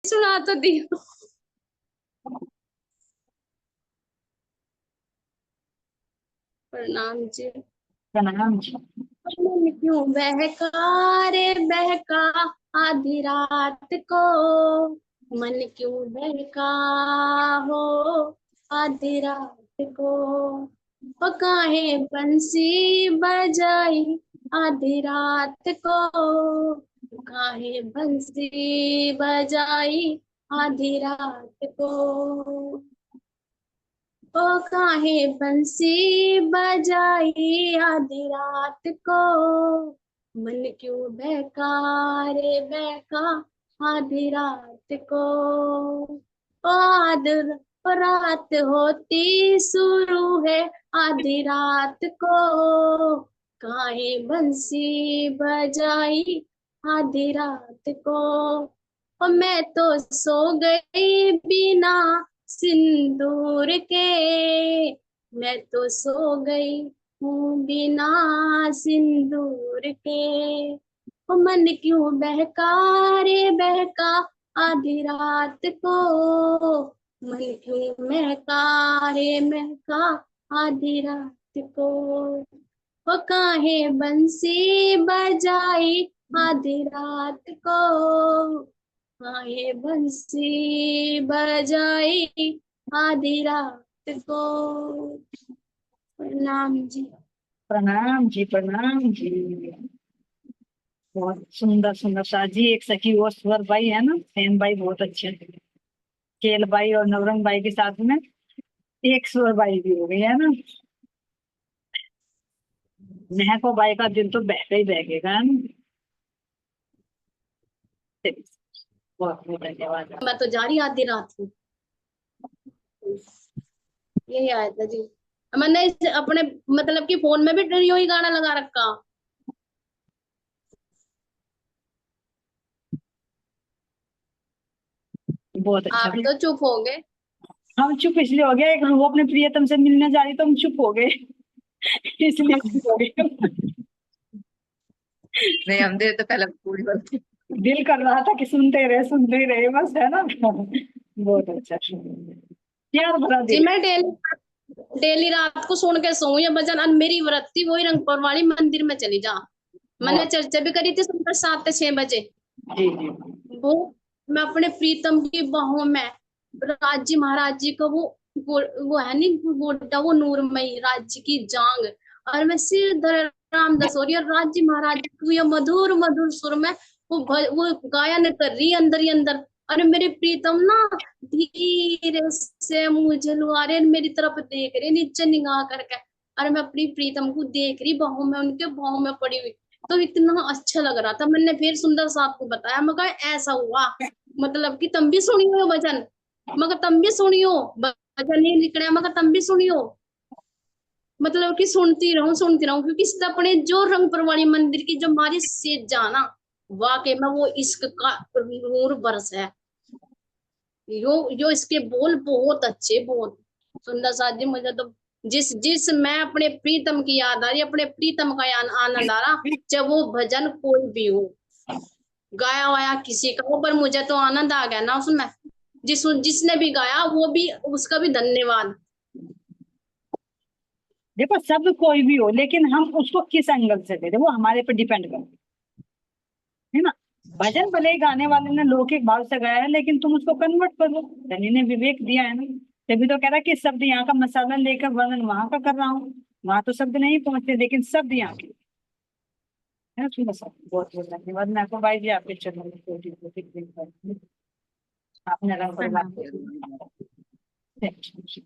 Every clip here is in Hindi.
सुना तो दियो। प्रणाम जी। प्रणाम जी। मन क्यों बहका रे बहका आधी रात को। मन क्यों बहका हो आधी रात को। वो काहे बंसी बजाई आधी रात को। काहे बंसी बजाई आधी रात को। ओ काहे बंसी बजाई आधी रात को। मन क्यों बहका रे बहका आधी रात को। ओ रात होती शुरू है आधी रात को। काहे बंसी बजाई आधी रात को। ओ मैं तो सो गई बिना सिंदूर के। मैं तो सो गई हूँ बिना सिंदूर के। ओ मन क्यों बहका रे बहका आधी रात को। मन क्यों महका रे महका आधी रात को। ओ काहे बंसी बजाई आधी रात को। काहे बंसी बजाई आधी रात को। प्रणाम जी। प्रणाम जी। प्रणाम जी। बहुत सुंदर सुंदर साजी। एक सखी वो स्वर बाई है ना, सेन बाई बहुत अच्छे हैं। केल बाई और नवरंग बाई के साथ में एक स्वर बाई भी हो गई है ना। महको बाई का दिल तो बहका ही बहकेगा है ना। बहुत बहुत धन्यवाद। मैं तो जा रही आधी रात को। यही आया था जी। मैंने अपने मतलब कि फोन में भी यो ही गाना लगा रखा। बहुत अच्छा। आप तो चुप हो गए। हम चुप इसलिए हो गया, एक वो अपने प्रियतम से मिलने जा रही तो हम चुप हो गए। इसलिए चुप हो गए। नहीं, हम दे तो पहले पूरी बात। दिल कर रहा था कि सुनते ही रहे बस, है ना। बहुत अच्छा। प्यार भरा जी दिल। मैं डेली डेली रात को सुन के सोऊं ये भजन। और मेरी वृत्ति वही रंगपुर वाली मंदिर में चली जा। मैंने बहुत। चर्चा भी करी थी सुबह 7 से 6 बजे। जी जी। वो मैं अपने प्रीतम की बाहों में राज जी महाराज जी का वो है नहीं गोटा वो नूरमयी राज जी की जांग। और मैं सिर धरे रामदास हो रही और राज जी महाराज जी को ये मधुर मधुर सुर में वो गायन कर रही है अंदर ही अंदर। अरे मेरे प्रीतम ना धीरे से मुझे लुआ रहे मेरी तरफ देख रहे नीचे निगाह करके। अरे मैं अपनी प्रीतम को देख रही बाहों में उनके बाहों में पड़ी हुई। तो इतना अच्छा लग रहा था। मैंने फिर सुंदर साहब को बताया मैं कहा ऐसा हुआ मतलब कि तुम भी सुनियो भजन। मगर तुम भी सुनियो भजन नहीं निकले मगर तुम भी सुनियो। मतलब कि सुनती रहूं क्योंकि अपने जो रंगपुर वाली मंदिर की जो हमारी सेज जाना वाकई में वो इश्क का नूर बरस है। यो इसके बोल बहुत अच्छे बहुत सुंदर साथ जी। मुझे तो जिस जिस मैं अपने प्रीतम की याद आ रही अपने प्रीतम का आनंद आ रहा। चाहे वो भजन कोई भी हो गाया वाया किसी का हो पर मुझे तो आनंद आ गया ना उसमें। जिसने भी गाया वो भी उसका भी धन्यवाद। देखो सब कोई भी हो, लेकिन हम उसको किस एंगल से दे रहे वो हमारे पे डिपेंड करता है ना। भजन भले ही गाने वाले ने लौकिक भाव से गाया है, लेकिन तुम उसको कन्वर्ट कर लो। धनी ने विवेक दिया है ना। तभी तो कह रहा है कि शब्द यहाँ का मसाला लेकर वर्णन वहां का कर रहा हूँ। वहां तो शब्द नहीं पहुंचते, लेकिन शब्द यहाँ के है ना। सुनो सब बहुत बहुत धन्यवाद। मैं आपको भाई जी आपके चरणों में कोटि कोटि प्रेम। आपने रंग पर बात की।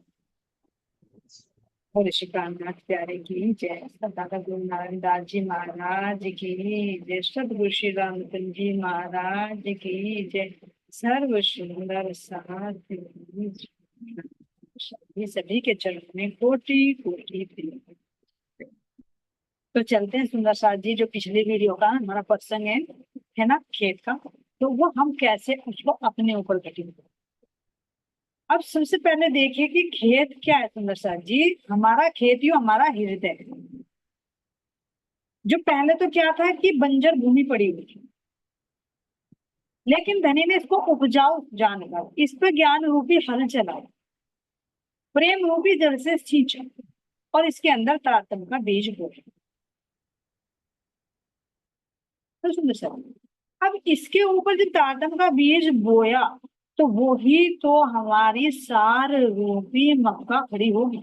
और श्री कामनाथ प्यारे की जय। दादा गुरु नारायण दास जी महाराज की जय। सतगुरु श्री रामचंद्र जी महाराज की जय। सर्व सुंदर साथ की जय। ये सभी के चरण में कोटि कोटि प्रेम। तो चलते हैं सुंदर साथ जी, जो पिछले वीडियो का हमारा प्रसंग है ना खेत का, तो वो हम कैसे उसको अपने ऊपर घटित। अब सबसे पहले देखिए कि खेत क्या है सुंदर साथ जी। हमारा खेत ही हमारा हृदय है। जो पहले तो क्या था कि बंजर भूमि पड़ी हुई थी। लेकिन धनी ने इसको उपजाऊ जानकर इस पर ज्ञान रूपी हल चलाया, प्रेम रूपी जल से सींचा और इसके अंदर तारतम्य का बीज बोया। तो सुंदर सर, अब इसके ऊपर जब तारतम्य का बीज बोया तो वो ही तो हमारी सार रूपी मक्का खड़ी होगी।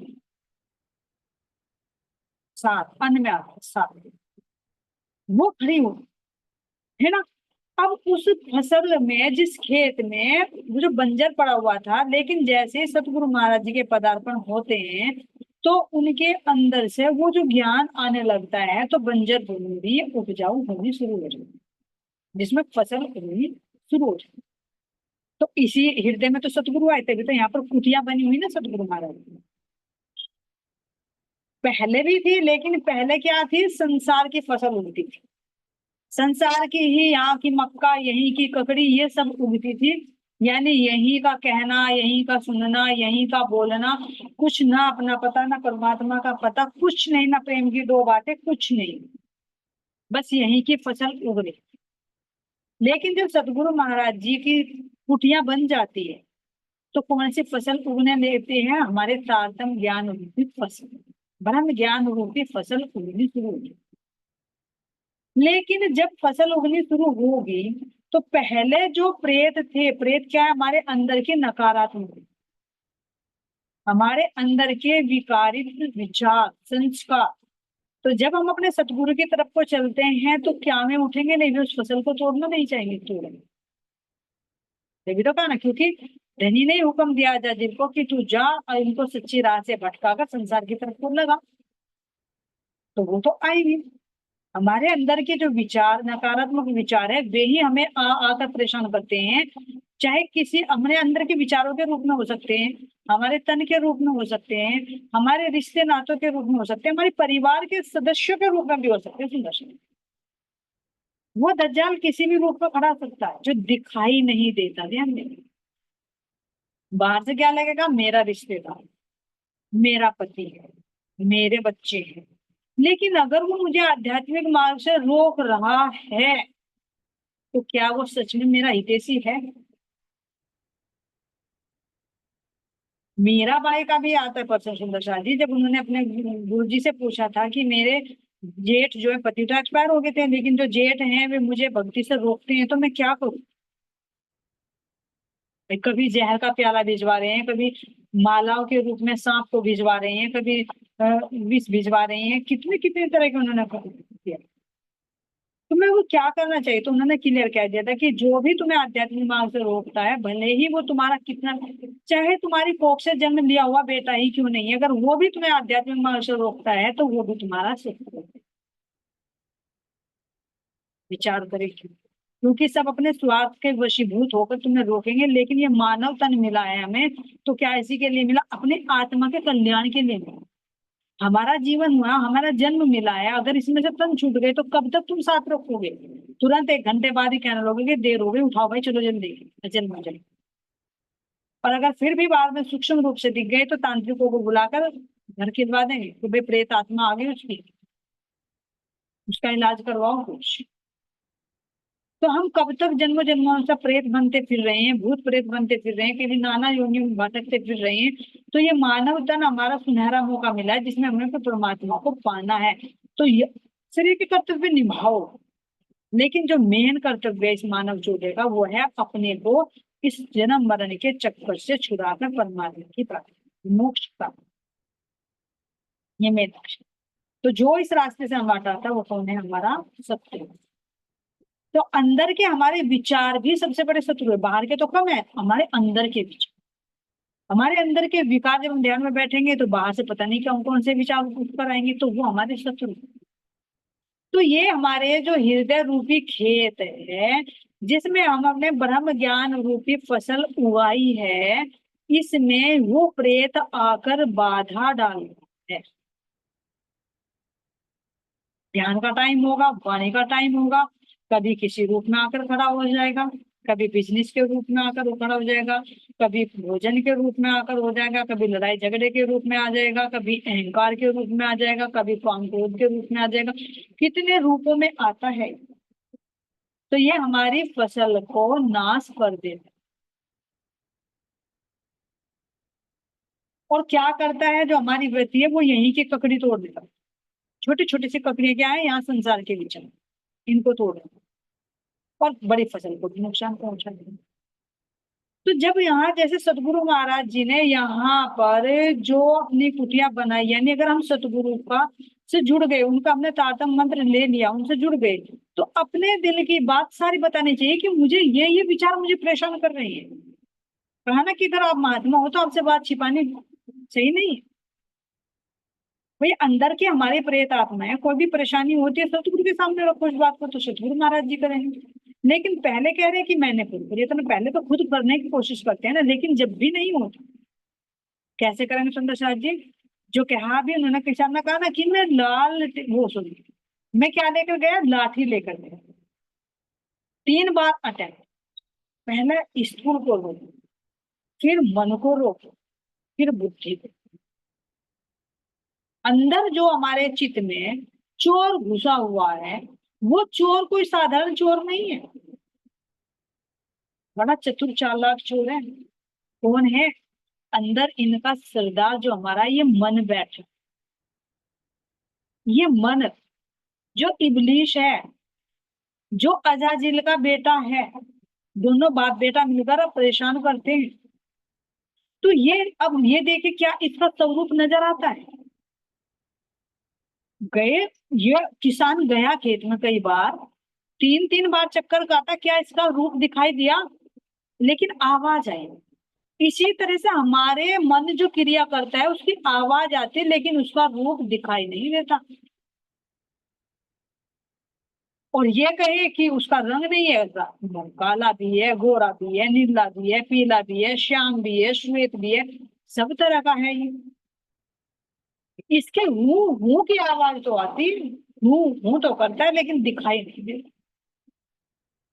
सार अन्न में आता है, सार वो खड़ी होगी, है ना। अब उस फसल में, जिस खेत में वो जो बंजर पड़ा हुआ था, लेकिन जैसे सतगुरु महाराज जी के पदार्पण होते हैं तो उनके अंदर से वो जो ज्ञान आने लगता है तो बंजर भूमि भी उपजाऊ होनी शुरू हो जाती है, जिसमें फसल उगनी शुरू हो जाती है। तो इसी हृदय में तो सतगुरु आए थे, भी तो यहाँ पर कुटिया बनी हुई ना सतगुरु महाराज की। पहले भी थी, लेकिन पहले क्या थी, संसार की फसल उगती थी, संसार की ही, यहाँ की मक्का, यहीं की ककड़ी, ये सब उगती थी। यानी यहीं का कहना, यहीं का सुनना, यहीं का बोलना, कुछ ना अपना पता, ना परमात्मा का पता, कुछ नहीं, ना प्रेम की दो बातें, कुछ नहीं, बस यहीं की फसल उग रही। लेकिन जब सतगुरु महाराज जी की कुटिया बन जाती है तो कौन सी फसल उगने लेते हैं, हमारे तारतम ज्ञान रूपी फसल, ब्रह्म ज्ञान रूपी फसल उगनी शुरू होगी। लेकिन जब फसल उगनी शुरू होगी तो पहले जो प्रेत थे, प्रेत क्या है, हमारे अंदर के नकारात्मक, हमारे अंदर के विकारित विचार, संस्कार, तो जब हम अपने सतगुरु की तरफ को चलते हैं तो क्या में उठेंगे, नहीं भी उस फसल को तोड़ना नहीं चाहेंगे, तोड़ेंगे। तभी तो कहा ना, क्योंकि धनी ने हुक्म दिया जाजिर को कि तू जा और इनको सच्ची राह से भटकाकर संसार की तरफ को लगा, तो वो तो आएंगे। हमारे अंदर के जो विचार, नकारात्मक विचार है, वे ही हमें आकर परेशान करते हैं। चाहे किसी हमारे अंदर के विचारों के रूप में हो सकते हैं, हमारे तन के रूप में हो सकते हैं, हमारे रिश्ते नातों के रूप में हो सकते हैं, हमारे परिवार के सदस्यों के रूप में भी हो सकते हैं। सुंदर, वो दज्जाल किसी भी रूप में खड़ा हो सकता है जो दिखाई नहीं देता। ध्यान दें, बाहर से क्या लगेगा, मेरा रिश्तेदार, मेरा पति है, मेरे बच्चे हैं, लेकिन अगर वो मुझे आध्यात्मिक मार्ग से रोक रहा है तो क्या वो सच में मेरा हितैषी है। मीरा बाई का भी आता है पर्सन, सुंदर शाह जी, जब उन्होंने अपने गुरु जी से पूछा था कि मेरे जेठ जो है, पति तो एक्सपायर हो गए थे, लेकिन जो जेठ हैं वे मुझे भक्ति से रोकते हैं, तो मैं क्या करूं। कभी जहर का प्याला भिजवा रहे हैं, कभी मालाओं के रूप में सांप को भिजवा रहे हैं, कभी विष भिजवा रहे हैं, कितने कितने तरह के उन्होंने किया। तो मैं वो क्या करना चाहिए, तो उन्होंने क्लियर कह दिया था कि जो भी तुम्हें आध्यात्मिक मार्ग से रोकता है, भले ही वो तुम्हारा कितना, चाहे तुम्हारी कोख से जन्म लिया हुआ बेटा ही क्यों नहीं, अगर वो भी तुम्हें आध्यात्मिक मार्ग से रोकता है तो वो भी तुम्हारा शत्रु है। विचार करे क्यों, क्योंकि सब अपने स्वार्थ के वशीभूत होकर तुम्हें रोकेंगे, लेकिन ये मानव तन मिला है हमें, तो क्या इसी के लिए मिला, अपने आत्मा के कल्याण के लिए मिला। हमारा जीवन हुआ, हमारा जन्म मिला है, अगर इसमें से तन छूट गए तो कब तक तुम साथ रखोगे। तुरंत 1 घंटे बाद ही कहने लोगे कि देर हो गई, उठाओ भाई चलो जल्दी, जन्म चलो। और अगर फिर भी बाद में सूक्ष्म रूप से दिख गए तो तांत्रिकों को बुलाकर घर खिलवा देंगे कि भाई प्रेत आत्मा आ गई उसकी, उसका इलाज करवाओ कुछ। तो हम कब तक जन्म जन्मों से प्रेत बनते फिर रहे हैं, भूत प्रेत बनते फिर रहे हैं, कि नाना योनियों में भटकते फिर रहे हैं। तो ये मानव तन हमारा सुनहरा मौका मिला है जिसमें हमें परमात्मा को पाना है। तो शरीर के कर्तव्य निभाओ, लेकिन जो मेन कर्तव्य है इस मानव जोड़े का, वो है अपने को इस जन्म मरण के चक्कर से छुड़ाकर परमात्मा की प्राप्ति, मोक्ष प्राप्ति, ये मेन लक्ष्य। तो जो इस रास्ते से हम हटाता है वो कौन है, हमारा सत्य। तो अंदर के हमारे विचार भी सबसे बड़े शत्रु है, बाहर के तो कम है, हमारे अंदर के विचार, हमारे अंदर के विकार जब हम ध्यान में बैठेंगे तो बाहर से पता नहीं कौन कौन से विचार ऊपर आएंगे, तो वो हमारे शत्रु। तो ये हमारे जो हृदय रूपी खेत है, जिसमें हम अपने ब्रह्म ज्ञान रूपी फसल उगाई है, इसमें वो प्रेत आकर बाधा डाल है। ध्यान का टाइम होगा, वाणी का टाइम होगा, कभी किसी रूप में आकर खड़ा हो जाएगा, कभी बिजनेस के रूप में आकर खड़ा हो जाएगा, कभी भोजन के रूप में आकर हो जाएगा, कभी लड़ाई झगड़े के रूप में आ जाएगा, कभी अहंकार के रूप में आ जाएगा, कभी काम क्रोध के रूप में आ जाएगा। कितने रूपों में आता है। तो ये हमारी फसल को नाश कर देता है। और क्या करता है, जो हमारी वृत्ति है वो यहीं की ककड़ी तोड़ देता है। छोटी छोटी सी ककड़ियां क्या है यहाँ संसार के बीच में, इनको तोड़ देता है और बड़ी फसल को भी नुकसान पहुंचा देता है। तो जब यहाँ जैसे सतगुरु महाराज जी ने यहाँ पर जो अपनी कुटिया बनाई, यानी अगर हम सतगुरु का से जुड़ गए, उनका हमने तारतम मंत्र ले लिया, उनसे जुड़ गए, तो अपने दिल की बात सारी बतानी चाहिए कि मुझे ये विचार मुझे परेशान कर रही है। कहा ना कि अगर आप महात्मा हो तो आपसे बात छिपानी सही नहीं है। भाई अंदर के हमारे प्रेत आत्मा है, कोई भी परेशानी होती है सतगुरु के सामने रखो इस बात को, तो सतगुरु महाराज जी करेंगे। लेकिन पहले कह रहे हैं कि मैंने खुद करी, तो पहले तो खुद करने की कोशिश करते हैं ना, लेकिन जब भी नहीं होता कैसे करेंगे सुंदर साहब जी? जो कहा भी उन्होंने, किसान ने कहा ना कि मैं वो सुनिए, मैं क्या लेकर गया, लाठी लेकर गया। 3 बार अटैक, पहले स्थूल को रोको, फिर मन को रोको, फिर बुद्धि को। अंदर जो हमारे चित्त में चोर घुसा हुआ है, वो चोर कोई साधारण चोर नहीं है, बड़ा चतुर चालाक चोर है। कौन है? अंदर इनका सरदार जो हमारा ये मन बैठा, ये मन जो इबलीश है, जो अजाजिल का बेटा है, दोनों बाप बेटा मिलकर अब परेशान करते हैं। तो ये अब ये देखे क्या इसका स्वरूप नजर आता है। गए, ये किसान गया खेत में कई बार, 3 बार चक्कर काटा, क्या इसका रूप दिखाई दिया? लेकिन आवाज आई। इसी तरह से हमारे मन जो क्रिया करता है उसकी आवाज आती है, लेकिन उसका रूप दिखाई नहीं देता। और ये कहे कि उसका रंग नहीं है, काला भी है, गोरा भी है, नीला भी है, पीला भी है, श्याम भी है, श्वेत भी है, सब तरह का है ये। इसके मुंह की आवाज तो आती है, मुंह तो करता है, लेकिन दिखाई नहीं देता।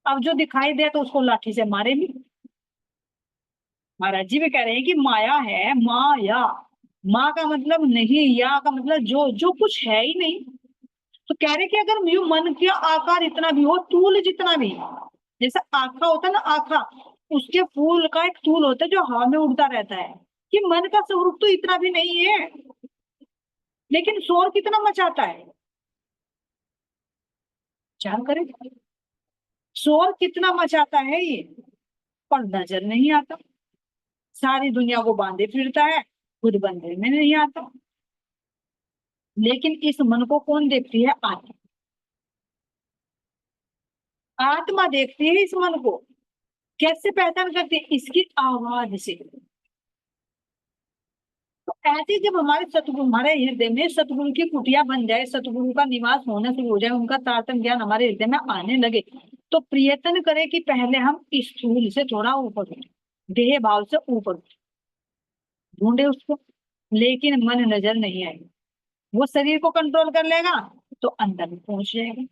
अब जो दिखाई दे तो उसको लाठी से मारे भी। महाराज जी भी कह रहे हैं कि माया है, माया, माँ का मतलब नहीं, या का मतलब जो जो कुछ है ही नहीं। तो कह रहे कि अगर यू मन का आकार इतना भी हो, तूल जितना भी, जैसे आखा होता है ना, आखा, उसके फूल का एक तूल होता है जो हवा में उड़ता रहता है, कि मन का स्वरूप तो इतना भी नहीं है, लेकिन शोर कितना मचाता है। चार करें, शोर कितना मचाता है ये, पर नजर नहीं आता। सारी दुनिया को बांधे फिरता है, खुद बंधे में नहीं आता। लेकिन इस मन को कौन देखती है? आत्मा। आत्मा देखती है इस मन को। कैसे पहचान करती है? इसकी आवाज से। तो ऐसे जब हमारे सतगुरु, हमारे हृदय में सतगुरु की कुटिया बन जाए, सतगुरु का निवास होना शुरू हो जाए, उनका तारतम ज्ञान हमारे हृदय में आने लगे, तो प्रयत्न करें कि पहले हम स्थूल से थोड़ा ऊपर उठे, देह भाव से ऊपर उठे, ढूंढे उसको। लेकिन मन नजर नहीं आएगा, वो शरीर को कंट्रोल कर लेगा तो अंदर में पहुंच जाएगा।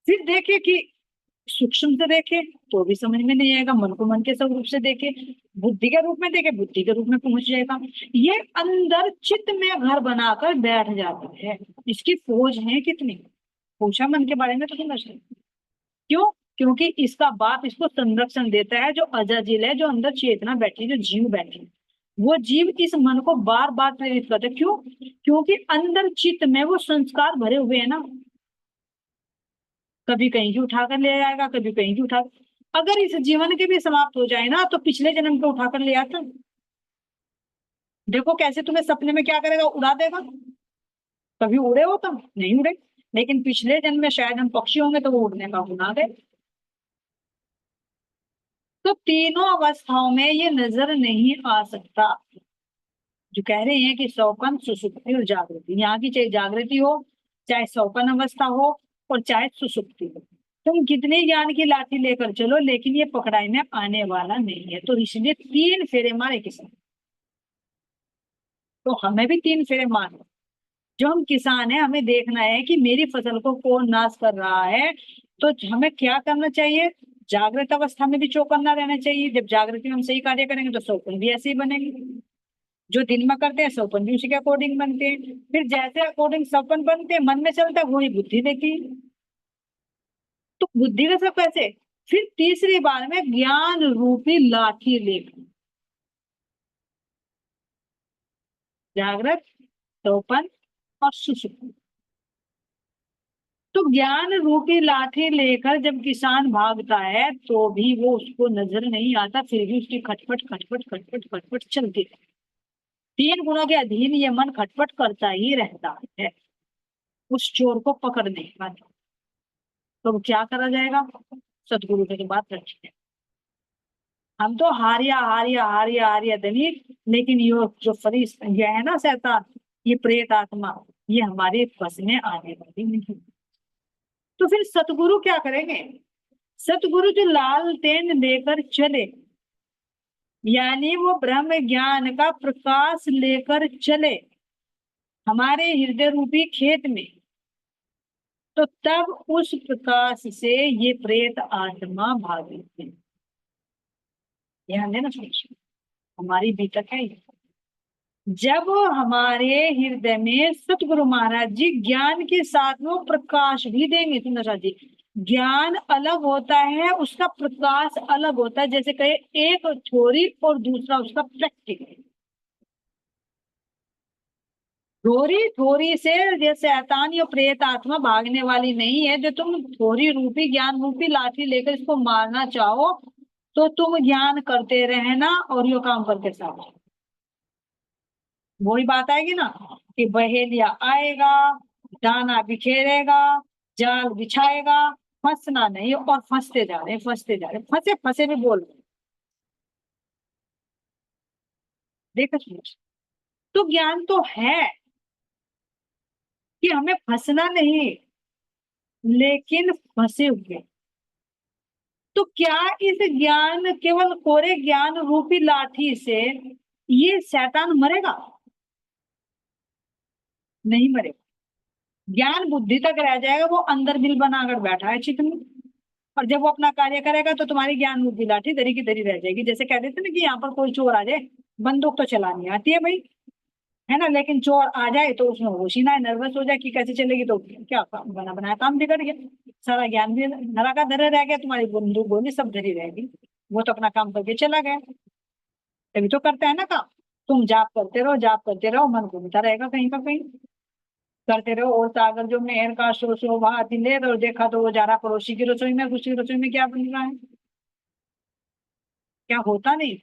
फिर देखे कि सूक्ष्म से देखे तो भी समझ में नहीं आएगा, मन को मन के स्वरूप से देखे, बुद्धि के रूप में देखे, बुद्धि के रूप में पहुंच जाएगा। ये अंदर चित्त में घर बनाकर बैठ जाता है। इसकी फौज है कितनी, पूछा मन के बारे में तो समझ रहे। क्यों? क्योंकि इसका बाप इसको संरक्षण देता है, जो अजाजिल है, जो अंदर चेतना बैठी है, जो जीव बैठी है, वो जीव इस मन को बार बार प्रेरित करता है। क्यों? क्योंकि अंदर चित्त में वो संस्कार भरे हुए है ना, कभी कहीं की उठाकर ले आएगा, कभी कहीं की उठा, अगर इस जीवन के भी समाप्त हो जाए ना, तो पिछले जन्म को उठाकर ले आता। देखो कैसे तुम्हें सपने में क्या करेगा, उड़ा देगा। कभी उड़े हो तुम? नहीं उड़े, लेकिन पिछले जन्म में शायद हम पक्षी होंगे तो वो उड़ने का गुना गए। तो तीनों अवस्थाओं में ये नजर नहीं आ सकता। जो कह रहे हैं कि सौपन, सुसुप्ति और जागृति, यहाँ की चाहे जागृति हो, चाहे सौपन अवस्था हो, और चाहे सुसुप्ति हो, तुम कितने ज्ञान की लाठी लेकर चलो, लेकिन ये पकड़ाई में आने वाला नहीं है। तो इसलिए 3 फेरे मारे किसान। तो हमें भी 3 फेरे मारने। जो हम किसान है, हमें देखना है कि मेरी फसल को कौन नाश कर रहा है। तो हमें क्या करना चाहिए? जागृत अवस्था में भी चौकन्ना रहना चाहिए। जब जागृति में हम सही कार्य करेंगे तो सौपन भी ऐसे ही बनेंगे। जो दिन में करते हैं सौपन भी उसी के अकॉर्डिंग बनते हैं। फिर जैसे अकॉर्डिंग सौपन बनते हैं, मन में चलता है, वही बुद्धि देखी। तो बुद्धि का सब कैसे? फिर तीसरी बार में ज्ञान रूपी लाठी लेकर, जागृत, स्वप्न और सुषुप्ति। तो ज्ञान रूपी लाठी लेकर जब किसान भागता है तो भी वो उसको नजर नहीं आता, फिर भी उसकी खटपट खटपट खटपट खटपट चलती है। तीन गुणों के अधीन ये मन खटपट करता ही रहता है उस चोर को पकड़ने का। तो क्या करा जाएगा? सतगुरु की बात रखिए। हम तो हारिया हारिया हारिया हारिया दली, लेकिन ये जो फरीस ये है ना शैतान, ये प्रेत आत्मा, ये हमारे बस में आने वाली नहीं। तो फिर सतगुरु क्या करेंगे? सतगुरु जो लालटेन लेकर चले, यानी वो ब्रह्म ज्ञान का प्रकाश लेकर चले हमारे हृदय रूपी खेत में, तो तब उस प्रकाश से ये प्रेत आत्मा भागते हैं। ध्यान देना सुनिए, हमारी बीतक है ये। जब हमारे हृदय में सतगुरु महाराज जी ज्ञान के साथ वो प्रकाश भी देंगे, सुंदर जी, ज्ञान अलग होता है, उसका प्रकाश अलग होता है। जैसे कहे एक थ्योरी और दूसरा उसका प्रैक्टिकल। थ्योरी थ्योरी से जैसे शैतान या प्रेत आत्मा भागने वाली नहीं है। जो तुम थ्योरी रूपी ज्ञान रूपी लाठी लेकर इसको मारना चाहो तो तुम ज्ञान करते रहना और यो काम करके साथ। वही बात आएगी ना कि बहेलिया आएगा, दाना बिखेरेगा, जाल बिछाएगा, फंसना नहीं, और फंसते जा रहे फंसते जा रहे, फंसे फंसे भी बोल रहे। देखो तो ज्ञान तो है कि हमें फंसना नहीं, लेकिन फंसे हुए। तो क्या इस ज्ञान केवल कोरे ज्ञान रूपी लाठी से ये शैतान मरेगा? नहीं मरेगा। ज्ञान बुद्धि तक रह जाएगा, वो अंदर दिल बनाकर बैठा है चित्त में, और जब वो अपना कार्य करेगा तो तुम्हारी ज्ञान रूपी लाठी दरी की दरी रह जाएगी। जैसे कह देते ना कि यहाँ पर कोई चोर आ जाए, बंदूक तो चलानी आती है भाई, है ना, लेकिन चोर आ जाए तो उसमें होश ही ना है, नर्वस हो जाए कि कैसे चलेगी, तो क्या काम बना बनाया काम बिगड़ गया, सारा ज्ञान भी धरा का धरे रह गया, तुम्हारी बंदूक गोली सब धरी रहेगी। वो तो अपना काम करके चला गया। तभी तो करता है ना काम। तुम जाप करते रहो, जाप करते रहो, मन घूमता रहेगा कहीं का कहीं, करते रहो। और सागर जो मेहर का सो वहां दिले और देखा तो वो जा रहा पड़ोसी की रसोई में, उसकी रसोई में क्या बन रहा है, क्या होता नहीं।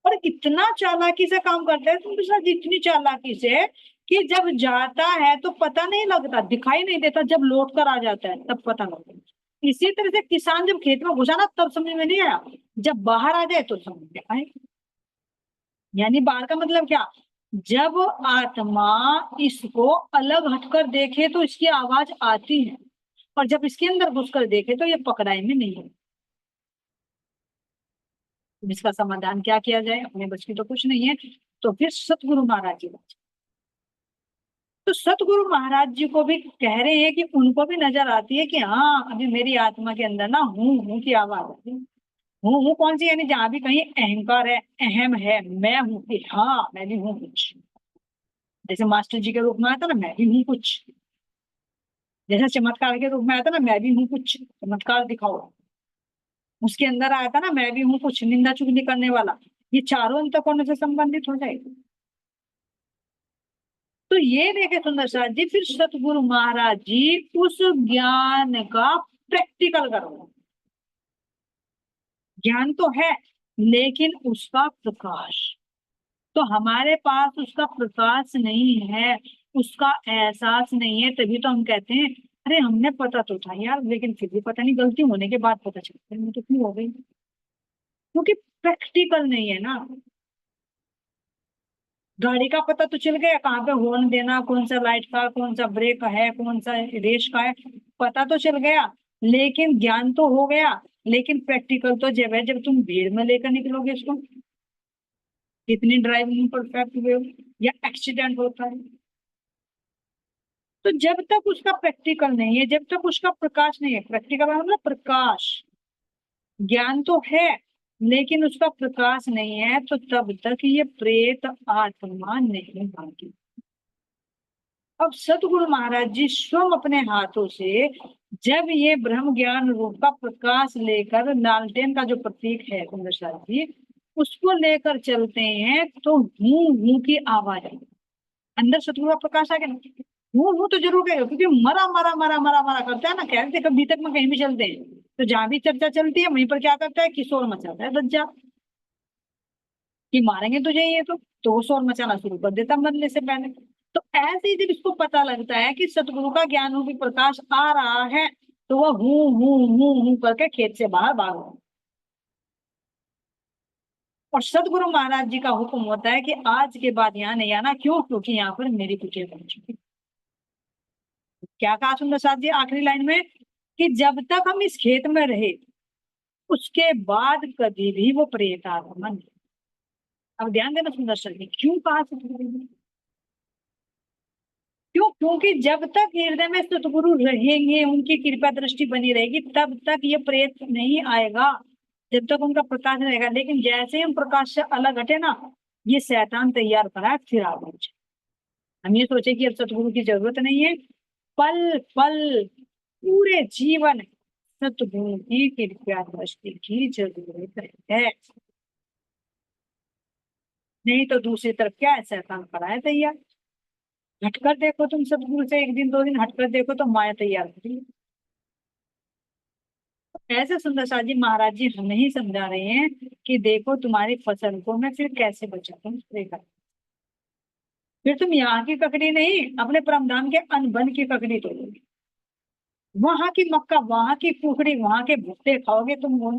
और इतना चालाकी से काम करते हैं तुम साथ, इतनी चालाकी से कि जब जाता है तो पता नहीं लगता, दिखाई नहीं देता, जब लौट कर आ जाता है तब पता लगता है। इसी तरह से किसान जब खेत में घुसा ना तब समझ में नहीं आया, जब बाहर आ जाए तो समझ में आए। यानी बाहर का मतलब क्या? जब आत्मा इसको अलग हटकर देखे तो इसकी आवाज आती है, और जब इसके अंदर घुसकर देखे तो ये पकड़ाई में नहीं है। इसका समाधान क्या किया जाए? अपने बस की तो कुछ नहीं है। तो फिर सतगुरु महाराज जी, तो सतगुरु महाराज जी को भी कह रहे हैं कि उनको भी नजर आती है कि हाँ अभी मेरी आत्मा के अंदर ना हूँ की आवाज आती है। हूँ कौन सी? यानी जहां भी कहीं अहंकार है, अहम है, मैं हूँ कि हाँ मैं भी हूँ कुछ। जैसे मास्टर जी के रूप में आया था ना मैं भी हूँ कुछ, जैसे चमत्कार के रूप में आया था ना मैं भी हूँ कुछ, चमत्कार दिखाओ। उसके अंदर आया था ना मैं भी हूँ कुछ, निंदा चुगली करने वाला। ये चारों अंतःकरण से संबंधित हो जाएगी। तो ये देखे सुंदर साथ जी, फिर सतगुरु महाराज जी उस ज्ञान का प्रैक्टिकल करो। ज्ञान तो है लेकिन उसका प्रकाश, तो हमारे पास उसका प्रकाश नहीं है, उसका एहसास नहीं है। तभी तो हम कहते हैं अरे हमने पता तो था यार, लेकिन फिर भी पता नहीं, गलती होने के बाद पता चलता है तो क्यों हो गई, क्योंकि प्रैक्टिकल नहीं है ना। गाड़ी का पता तो चल गया, कहाँ पे हॉर्न देना, कौन सा लाइट का, कौन सा ब्रेक का है, कौन सा रेस का है, पता तो चल गया, लेकिन ज्ञान तो हो गया। लेकिन प्रैक्टिकल तो जब है जब तुम भीड़ में लेकर निकलोगे इसको, कितनी ड्राइविंग परफेक्ट हुए हो या एक्सीडेंट होता है। तो जब तक उसका प्रैक्टिकल नहीं है, जब तक उसका प्रकाश नहीं है, प्रैक्टिकल मतलब प्रकाश, ज्ञान तो है लेकिन उसका प्रकाश नहीं है, तो तब तक ये प्रेत आत्मा नहीं भागी। अब सतगुरु महाराज जी स्वयं अपने हाथों से जब ये ब्रह्म ज्ञान रूप का प्रकाश लेकर लालटेन का जो प्रतीक है सुंदर साथ जी उसको लेकर चलते हैं तो हूं की आवाज आई। अंदर सतगुरु का प्रकाश आ गया, हूं तो जरूर गए, क्योंकि मरा मरा मरा मरा मरा करता है ना, कहते कभी तक में कहीं भी चलते हैं तो जहां भी चर्चा चलती है वहीं पर क्या करता है कि शोर मचाता है दज्जाल कि मारेंगे तुझे ये तो वो शोर मचाना शुरू कर देता मरने से पहले। तो ऐसे ही जब इसको पता लगता है कि सतगुरु का ज्ञान रूपी प्रकाश आ रहा है तो वह हूं करके खेत से बाहर भाग रहा है। और सतगुरु महाराज जी का हुक्म होता है कि आज के बाद यहाँ नहीं आना, क्यों? क्योंकि यहाँ पर मेरी कुटिया बन चुकी। क्या कहा सुंदर साथ जी आखिरी लाइन में कि जब तक हम इस खेत में रहे उसके बाद कभी भी वो प्रेत आत्मा नहीं। अब ध्यान देना सुंदर साथ जी, क्यों कहा सतगुरु ने? क्यों? क्योंकि जब तक हृदय में सतगुरु रहेंगे, उनकी कृपा दृष्टि बनी रहेगी, तब तक ये प्रेत नहीं आएगा, जब तक उनका प्रकाश रहेगा। लेकिन जैसे हम प्रकाश से अलग हटे ना, ये शैतान तैयार करा है फिर आ जाए। हम ये सोचे कि अब सतगुरु की जरूरत नहीं है, पल पल पूरे जीवन सतगुरु की कृपा दृष्टि की जरूरत है। नहीं तो दूसरी तरफ क्या है, शैतान पड़ा है तैयार। हटकर देखो तुम सतगुरु से, एक दिन दो दिन हटकर देखो तो माया तैयार होती है। ऐसे सुंदर साथ जी महाराज जी हमें ही समझा रहे हैं कि देखो तुम्हारी फसल को मैं फिर कैसे बचाता हूँ। फिर तुम यहाँ की ककड़ी नहीं, अपने परमधाम के अनबन की ककड़ी तोड़ोगे, वहां की मक्का, वहां की कुकड़ी, वहां के भुट्टे खाओगे तुम। वो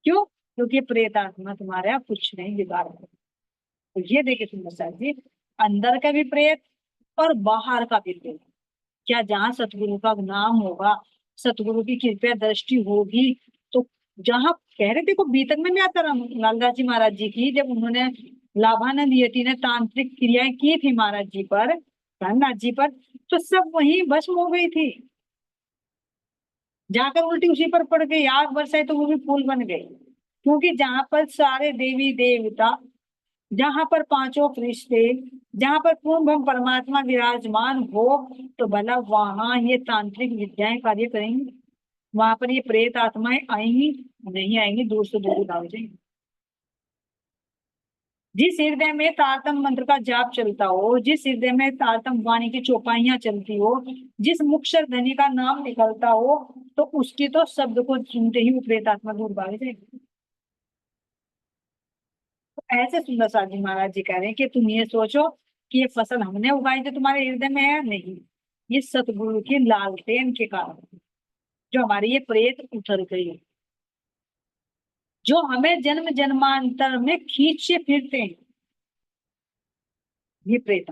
क्यों? क्योंकि प्रेत आत्मा तुम्हारे यहाँ कुछ नहीं बिगाड़। तो ये देखे सुंदर साथ जी, अंदर का भी प्रेत और बाहर का भी प्रेत। क्या जहाँ सतगुरु का नाम होगा, सतगुरु की कृपया दृष्टि होगी, तो जहाँ कह रहे थे को बीतक में नहीं आता लालदास जी महाराज जी की, जब उन्होंने लाभानंद यति ने तांत्रिक क्रियाएं की थी महाराज जी पर, धननाथ जी पर, तो सब वही भस्म हो गई थी, जाकर उल्टी उसी पर पड़ गई, आग बरसाई तो वो भी फूल बन गई। क्योंकि जहां पर सारे देवी देवता, जहां पर पांचों फरिश्ते, जहां पर पूर्ण ब्रह्म परमात्मा विराजमान हो, तो भला वहां ये तांत्रिक विद्याएं कार्य करेंगी? वहां पर ये प्रेत आत्माएं आएंगी? नहीं आएंगी, दूर से दूर भाग जाएंगी। जिस हृदय में तारतम मंत्र का जाप चलता हो, जिस हृदय में तारतम वाणी की चौपाइयां चलती हो, जिस मुक्षर ध्वनि का नाम निकलता हो, तो उसकी तो शब्द को सुनते ही वो प्रेत आत्मा दूर भाग जाएगी। ऐसे सुंदर साथ जी महाराज जी कह रहे हैं कि तुम ये सोचो कि ये फसल हमने उगाई जो तुम्हारे हृदय में है, नहीं, ये सतगुरु की लालटेन के कारण जो हमारी ये प्रेत उतर गई, जो हमें जन्म जन्मांतर में खींचे फिरते हैं, ये प्रेत।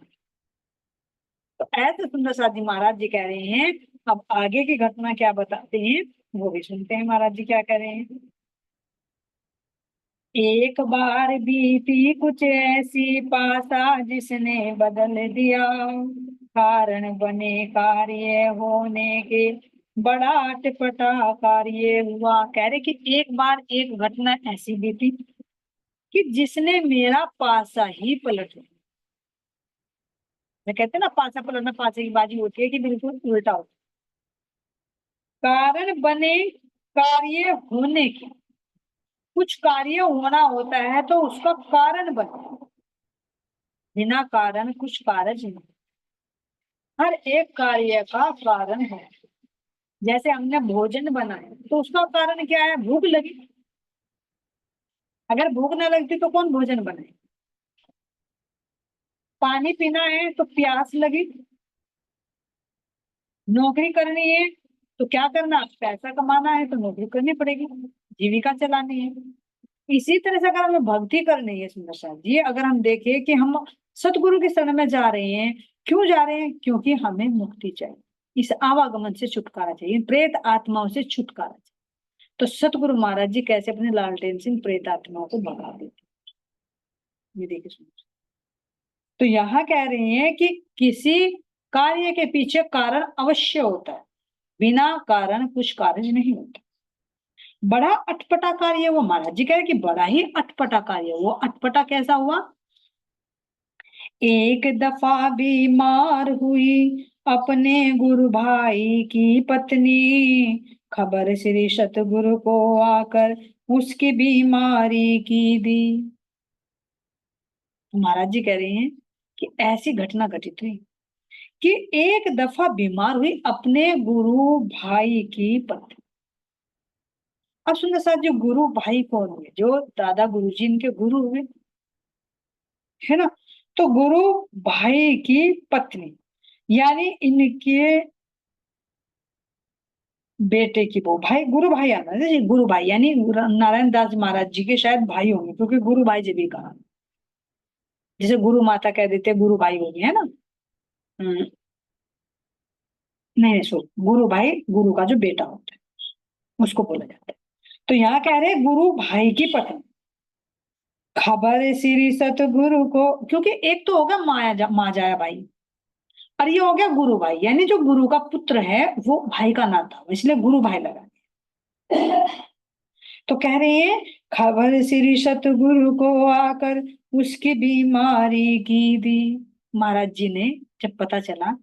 तो ऐसे सुंदर साथ जी महाराज जी कह रहे हैं। अब आगे की घटना क्या बताते हैं वो भी सुनते हैं महाराज जी क्या कह रहे हैं। एक बार बीती कुछ ऐसी पासा जिसने बदल दिया, कारण बने कार्य होने के, बड़ा अटपटा कार्य हुआ। कह रहे कि एक बार एक घटना ऐसी बीती कि जिसने मेरा पासा ही पलट दिया। मैं कहते ना पासा पलटना पासे की बाजी होती है कि बिल्कुल उल्टा होता। कारण बने कार्य होने के, कुछ कार्य होना होता है तो उसका कारण बने, बिना कारण कुछ कार्य नहीं। हर एक कार्य का कारण है। जैसे हमने भोजन बनाया तो उसका कारण क्या है? भूख लगी। अगर भूख ना लगती तो कौन भोजन बनाए? पानी पीना है तो प्यास लगी। नौकरी करनी है तो क्या करना? पैसा कमाना है तो नौकरी करनी पड़ेगी, जीविका चलानी है। इसी तरह से अगर हमें भक्ति करनी है सुंदर साथ जी, अगर हम देखें कि हम सतगुरु के शरण में जा रहे हैं, क्यों जा रहे हैं? क्योंकि हमें मुक्ति चाहिए, इस आवागमन से छुटकारा चाहिए, प्रेत आत्माओं से छुटकारा चाहिए। तो सतगुरु महाराज जी कैसे अपने लालटेन सिंह प्रेत आत्माओं को भगा देते, ये देखिए सुंदर। तो यहाँ कह रहे हैं कि किसी कार्य के पीछे कारण अवश्य होता है, बिना कारण कुछ कार्य नहीं होता। बड़ा अटपटा कार्य वो, महाराज जी कह रहे कि बड़ा ही अटपटा कार्य। वो अटपटा कैसा हुआ? एक दफा बीमार हुई अपने गुरु भाई की पत्नी, खबर श्री सतगुरु को आकर उसकी बीमारी की दी। महाराज जी कह रहे हैं कि ऐसी घटना घटित हुई कि एक दफा बीमार हुई अपने गुरु भाई की पत्नी। अब सुनना साथ, जो गुरु भाई कौन हुए? जो दादा गुरुजी इनके गुरु हुए, है ना। तो गुरु भाई की पत्नी यानी इनके बेटे की बहू, भाई गुरु भाई आना, जैसे गुरु भाई यानी नारायण दास महाराज जी के शायद भाई होंगे, क्योंकि गुरु भाई जी भी कहा, जैसे गुरु माता कह देते गुरु भाई होंगे, है ना। नहीं नहीं, सो गुरु भाई गुरु का जो बेटा होता है उसको बोला जाता है। तो यहाँ कह रहे गुरु भाई की पत्नी, खबर श्री सतगुरु को, क्योंकि एक तो होगा माजाया भाई, और ये हो गया गुरु भाई, यानी जो गुरु का पुत्र है वो भाई का नाता, इसलिए गुरु भाई लगा। तो कह रहे हैं खबर श्री सतगुरु को आकर उसकी बीमारी की दी। महाराज जी ने जब पता चला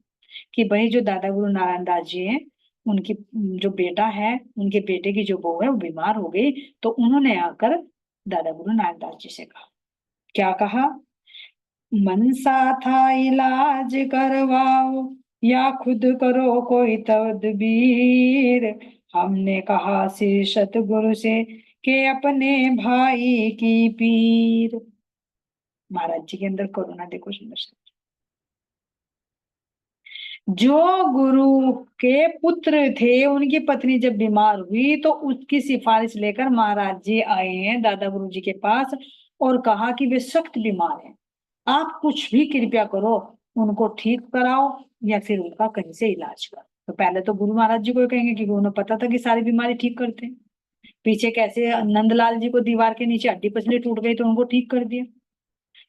कि भाई जो दादा गुरु नारायण दास जी हैं, उनकी जो बेटा है, उनके बेटे की जो बहू है वो बीमार हो गई, तो उन्होंने आकर दादा गुरु नारायण दास जी से कहा, क्या कहा? मनसा था इलाज करवाओ या खुद करो कोई तदबीर, हमने कहा श्री सतगुरु से के अपने भाई की पीर। महाराज जी के अंदर करुणा देखो सुंदर से। जो गुरु के पुत्र थे, उनकी पत्नी जब बीमार हुई तो उसकी सिफारिश लेकर महाराज जी आए हैं दादा गुरु जी के पास और कहा कि वे सख्त बीमार हैं, आप कुछ भी कृपया करो, उनको ठीक कराओ या फिर उनका कहीं से इलाज करो। तो पहले तो गुरु महाराज जी को कहेंगे, क्योंकि उन्हें पता था कि सारी बीमारी ठीक करते हैं। पीछे कैसे नंदलाल जी को दीवार के नीचे हड्डी पसली टूट गई तो उनको ठीक कर दिया,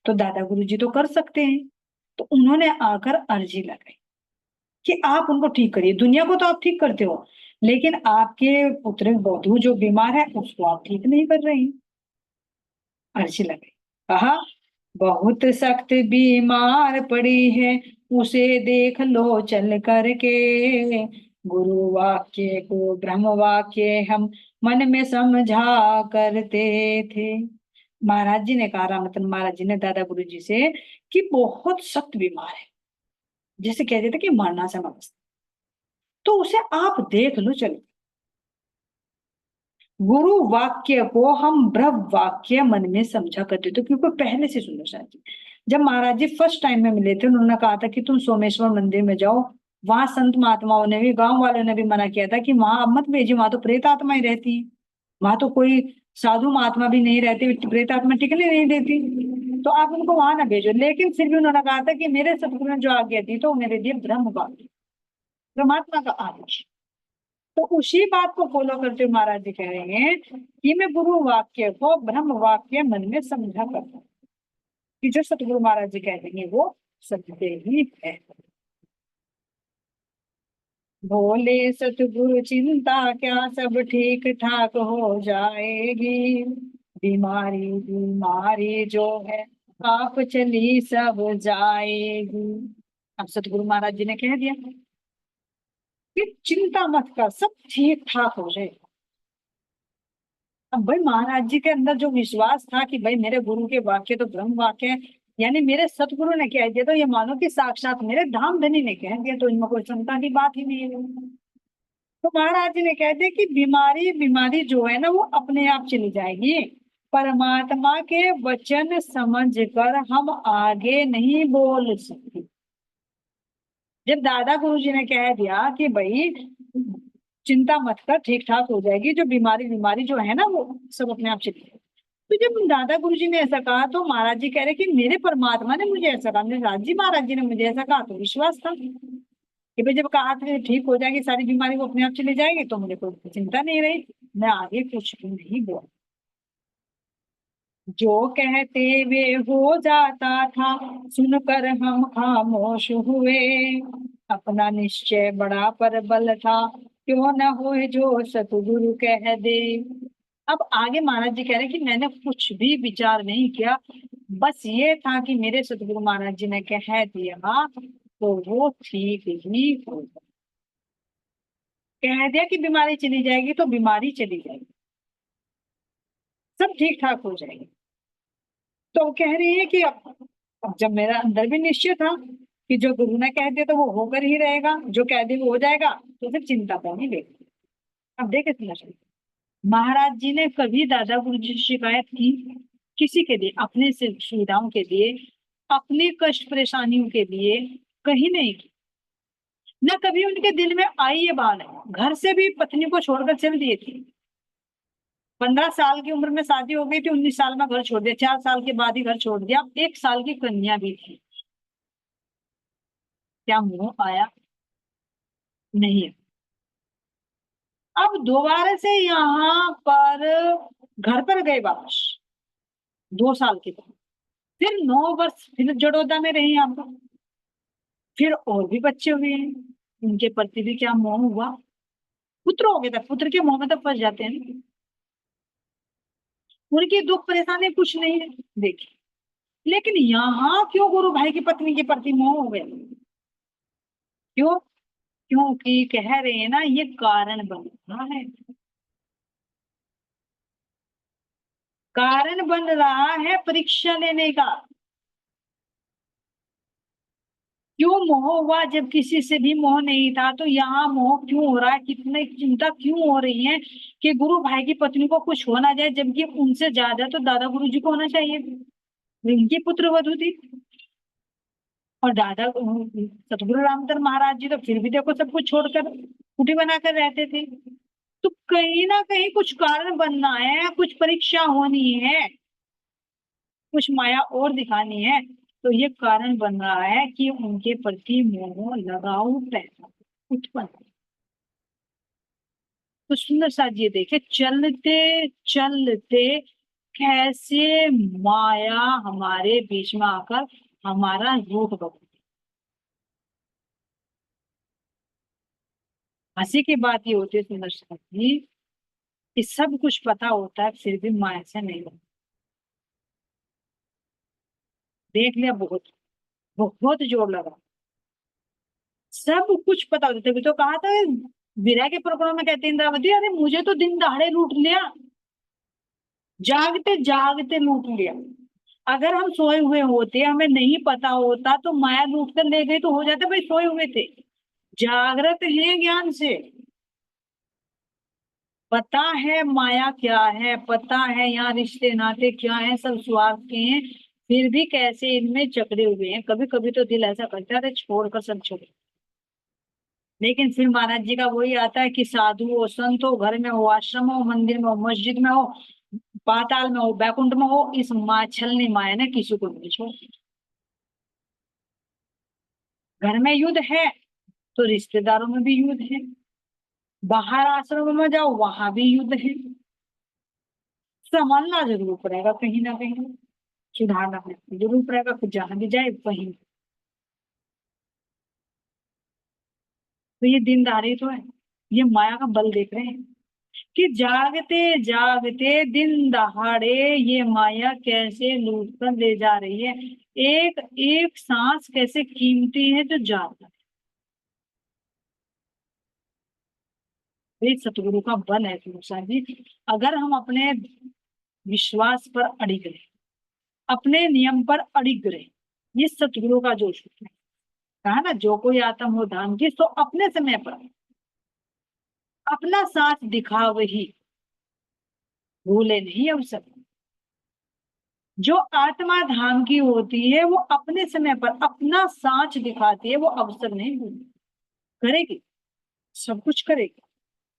तो दादा गुरु जी तो कर सकते हैं। तो उन्होंने आकर अर्जी लगाई कि आप उनको ठीक करिए, दुनिया को तो आप ठीक करते हो, लेकिन आपके पुत्र बधू जो बीमार है उसको आप ठीक नहीं कर रहे हैं। अर्जी लगाई, कहा बहुत सख्त बीमार पड़ी है, उसे देख लो चल करके, गुरु वाक्य को ब्रह्म वाक्य हम मन में समझा करते थे। महाराज जी ने कहा, रामतन महाराज जी ने दादा गुरु जी से कि बहुत सख्त बीमार है, जैसे कहते थे कि मरना सा अवस्था, तो उसे आप देख लो चलो। गुरु वाक्य को हम ब्रह्म वाक्य मन में समझा करते थे, क्योंकि पहले से सुनो साथ, जब महाराज जी फर्स्ट टाइम में मिले थे उन्होंने कहा था कि तुम सोमेश्वर मंदिर में जाओ, वहां संत महात्माओं ने भी, गांव वालों ने भी मना किया था कि वहां अब मत भेजिए, वहां तो प्रेत आत्मा ही रहती है, वहां तो कोई साधु महात्मा भी नहीं रहती, प्रेत आत्मा टिकने नहीं देती, तो आप उनको वहां ना भेजो। लेकिन फिर भी उन्होंने कहा था कि मेरे सतगुरु ने जो आज्ञा दी तो उन्हें दे दिए ब्रह्म वाक्य, परमात्मा का आदेश। तो उसी बात को फॉलो करते हुए महाराज जी कह रहे हैं कि मैं गुरु वाक्य को ब्रह्म वाक्य मन में समझा करता हूँ, कि जो सतगुरु महाराज जी कह देंगे वो सत्य ही है। भोले सतगुरु चिंता क्या सब ठीक ठाक हो जाएगी, बीमारी बीमारी जो है आप चली सब जाएगी। अब सतगुरु महाराज जी ने कह दिया कि चिंता मत कर, सब ठीक ठाक हो जाएगा। अब भाई महाराज जी के अंदर जो विश्वास था कि भाई मेरे गुरु के वाक्य तो ब्रह्म वाक्य है, यानी मेरे सतगुरु ने कह दिया, तो ये मानो कि साक्षात मेरे धाम धनी ने कह दिया, तो इनमें कोई चिंता की बात ही नहीं है। तो महाराज जी ने कह दिया कि बीमारी बीमारी जो है ना वो अपने आप चली जाएगी, परमात्मा के वचन समझ कर हम आगे नहीं बोल सकते। जब दादा गुरु जी ने कह दिया कि भाई चिंता मत कर, ठीक ठाक हो जाएगी, जो बीमारी बीमारी जो है ना वो सब अपने आप चली जाएगी, तो जब दादा गुरु जी ने ऐसा कहा तो महाराज जी कह रहे कि मेरे परमात्मा ने मुझे ऐसा कहा, मेरे राज जी महाराज जी ने मुझे ऐसा कहा, तो विश्वास था कि भाई जब कहा था ठीक हो जाएगी सारी बीमारी वो अपने आप चली जाएगी, तो मुझे कोई चिंता नहीं रही, मैं आगे कुछ भी नहीं बोला। जो कहते वे हो जाता था, सुनकर हम खामोश हुए, अपना निश्चय बड़ा प्रबल था, क्यों न हो जो सतगुरु कह दे। अब आगे महाराज जी कह रहे कि मैंने कुछ भी विचार नहीं किया, बस ये था कि मेरे सतगुरु महाराज जी ने कह दिया तो वो ठीक ही होगा। कह दिया कि बीमारी चली जाएगी तो बीमारी चली जाएगी, सब ठीक ठाक हो जाएगी। तो वो कह रही है कि अब जब मेरा अंदर भी निश्चय था कि जो गुरु ने कह दिया तो वो होकर ही रहेगा, जो कह दिया वो हो जाएगा, तो फिर चिंता करनी लेगी। अब देखे सुना चाहिए, महाराज जी ने कभी दादा गुरु जी से शिकायत की किसी के लिए, अपने सुविधाओं के लिए, अपने कष्ट परेशानियों के लिए कहीं नहीं की। न कभी उनके दिल में आई ये बात है। घर से भी पत्नी को छोड़कर चल दिए थे। 15 साल की उम्र में शादी हो गई थी, 19 साल में घर छोड़ दिया, 4 साल के बाद ही घर छोड़ दिया। 1 साल की कन्या भी थी। क्या मोह आया? नहीं। अब दोबारा से यहाँ पर घर पर गए वापस 2 साल के बाद, फिर 9 वर्ष फिर जड़ोदा में रही यहाँ पर। फिर और भी बच्चे हुए हैं, उनके प्रति भी क्या मोह हुआ। पुत्र हो गया था, पुत्र के मोह में तो फंस जाते हैं ना। उनकी दुख परेशानी कुछ नहीं है देखिए, लेकिन यहाँ क्यों गुरु भाई की पत्नी के प्रति मोह हो गया? क्यों? क्योंकि कह रहे हैं ना, ये कारण बन रहा है, कारण बन रहा है परीक्षा लेने का। क्यों मोह हुआ जब किसी से भी मोह नहीं था? तो यहाँ मोह क्यों हो रहा है? कितने चिंता क्यों हो रही है कि गुरु भाई की पत्नी को कुछ हो ना जाए, जबकि उनसे ज्यादा तो दादा गुरु जी को होना चाहिए, इनकी पुत्र वधु थी। और दादा सतगुरु रामचंद्र महाराज जी तो फिर भी देखो सब कुछ छोड़कर कुटी बनाकर रहते थे। तो कहीं ना कहीं कुछ कारण बनना है, कुछ परीक्षा होनी है, कुछ माया और दिखानी है। तो ये कारण बन रहा है कि उनके प्रति मोह लगाव पैदा उत्पन्न। तो सुंदर साथ ये देखे, चलते चलते कैसे माया हमारे बीच में आकर हमारा रूप बदल। हंसी की बात ये होती है सुंदर साथ जी, कि सब कुछ पता होता है फिर भी माया से नहीं लगता। देख लिया, बहुत बहुत जोर लगा। सब कुछ पता होता, तभी तो कहा था विरह के प्रकरण में कहते इंद्रावती, अरे मुझे तो दिन दहाड़े लूट लिया, जागते जागते लूट लिया। अगर हम सोए हुए होते, हमें नहीं पता होता, तो माया लूट कर ले गई तो हो जाता भाई सोए हुए थे। जागृत है ज्ञान से, पता है माया क्या है, पता है यहाँ रिश्ते नाते क्या है, सब स्वार्थ के हैं, फिर भी कैसे इनमें जकड़े हुए हैं। कभी कभी तो दिल ऐसा करता है छोड़कर सब छोड़। लेकिन फिर महाराज जी का वही आता है कि साधु हो, संत हो, घर में हो, आश्रम हो, मंदिर में हो, मस्जिद में हो, पाताल में हो, बैकुंठ में हो, इस छलनी माया ने किसी को नहीं छोड़। घर में युद्ध है तो रिश्तेदारों में भी युद्ध है, बाहर आश्रम में जाओ वहां भी युद्ध है। संभालना जरूर पड़ेगा, कहीं ना कहीं सुधारना जरूर पड़ेगा, फिर जहां भी जाए वहीं। तो ये दीनदारी तो है, ये माया का बल देख रहे हैं कि जागते जागते दिन दहाड़े ये माया कैसे लूट कर ले जा रही है। एक एक सांस कैसे कीमती है जो जाता है। ये सतगुरु का बल है तुलसा जी। अगर हम अपने विश्वास पर अड़िग रहे, अपने नियम पर अड़िग रहे, ये सतगुरु का जोश है। कहा ना, जो कोई आत्म हो धाम की, तो अपने समय पर अपना साथ दिखा, वही भूले नहीं अवसर। जो आत्मा धाम की होती है वो अपने समय पर अपना साथ दिखाती है, वो अवसर नहीं भूलती। करेगी, सब कुछ करेगी,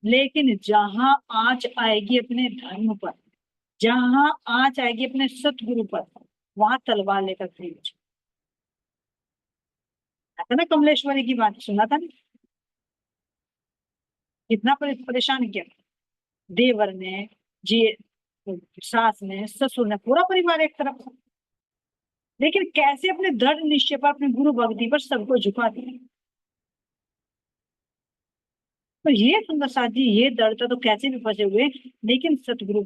लेकिन जहां आंच आएगी अपने धर्म पर, जहां आंच आएगी अपने सतगुरु पर, वहां तलवार लेकर खड़ी हो जाए। था ना कमलेश्वरी की बात, सुना था ना, कितना परेशान किया देवर ने, जी सास ने, ससुर ने, पूरा परिवार एक तरफ था। लेकिन कैसे अपने दृढ़ निश्चय पर, अपने गुरु भक्ति पर सबको झुका दिया। तो ये सुंदर साथ जी, ये दृढ़ता तो कैसे भी फंसे हुए, लेकिन सतगुरु